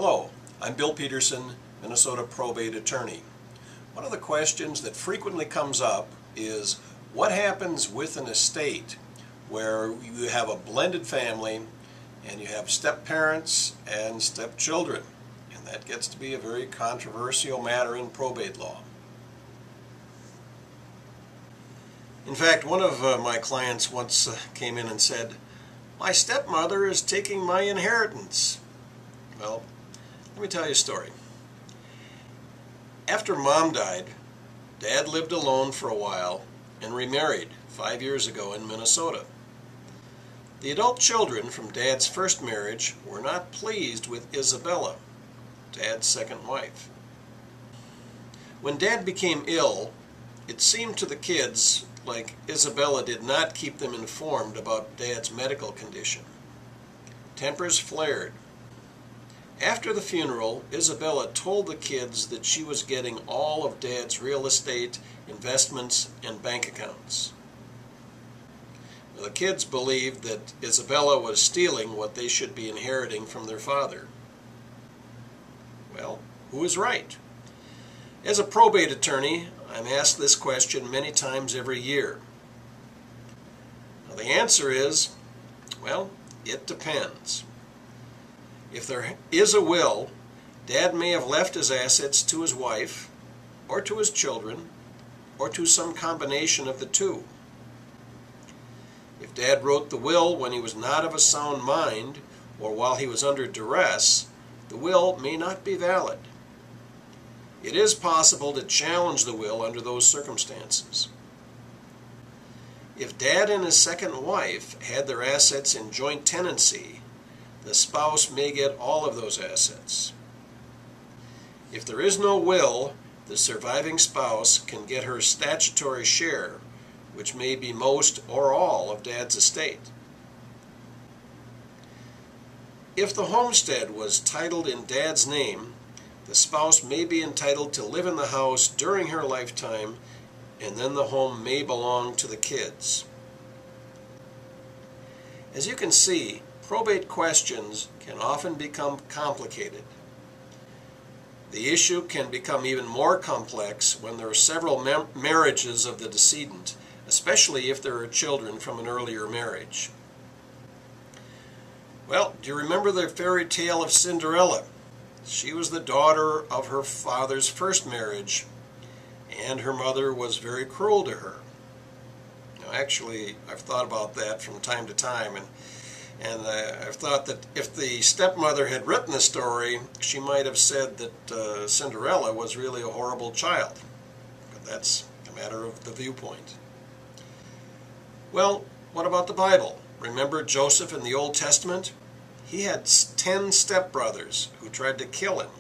Hello, I'm Bill Peterson, Minnesota probate attorney. One of the questions that frequently comes up is what happens with an estate where you have a blended family and you have step-parents and step-children, and that gets to be a very controversial matter in probate law. In fact, one of my clients once came in and said, "My stepmother is taking my inheritance." Well, let me tell you a story. After Mom died, Dad lived alone for a while and remarried 5 years ago in Minnesota. The adult children from Dad's first marriage were not pleased with Isabella, Dad's second wife. When Dad became ill, it seemed to the kids like Isabella did not keep them informed about Dad's medical condition. Tempers flared. After the funeral, Isabella told the kids that she was getting all of Dad's real estate, investments, and bank accounts. Now, the kids believed that Isabella was stealing what they should be inheriting from their father. Well, who is right? As a probate attorney, I'm asked this question many times every year. Now, the answer is, well, it depends. If there is a will, Dad may have left his assets to his wife, or to his children, or to some combination of the two. If Dad wrote the will when he was not of a sound mind, or while he was under duress, the will may not be valid. It is possible to challenge the will under those circumstances. If Dad and his second wife had their assets in joint tenancy, the spouse may get all of those assets. If there is no will, the surviving spouse can get her statutory share, which may be most or all of Dad's estate. If the homestead was titled in Dad's name, the spouse may be entitled to live in the house during her lifetime, and then the home may belong to the kids. As you can see, probate questions can often become complicated. The issue can become even more complex when there are several marriages of the decedent, especially if there are children from an earlier marriage. Well, do you remember the fairy tale of Cinderella? She was the daughter of her father's first marriage, and her mother was very cruel to her. Now, actually, I've thought about that from time to time, and I've thought that if the stepmother had written the story, she might have said that Cinderella was really a horrible child. But that's a matter of the viewpoint. Well, what about the Bible? Remember Joseph in the Old Testament? He had 10 stepbrothers who tried to kill him.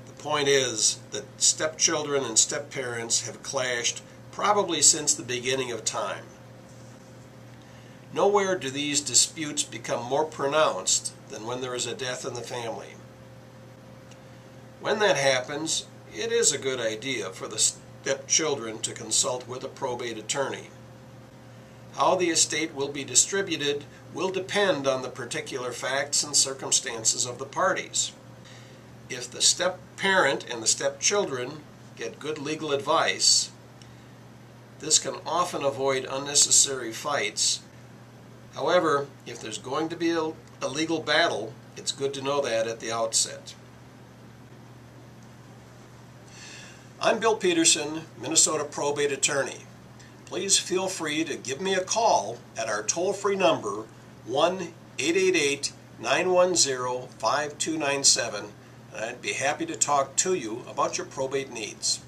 The point is that stepchildren and stepparents have clashed probably since the beginning of time. Nowhere do these disputes become more pronounced than when there is a death in the family. When that happens, it is a good idea for the stepchildren to consult with a probate attorney. How the estate will be distributed will depend on the particular facts and circumstances of the parties. If the step-parent and the stepchildren get good legal advice, this can often avoid unnecessary fights. However, if there's going to be a legal battle, it's good to know that at the outset. I'm Bill Peterson, Minnesota probate attorney. Please feel free to give me a call at our toll-free number 1-888-910-5297, and I'd be happy to talk to you about your probate needs.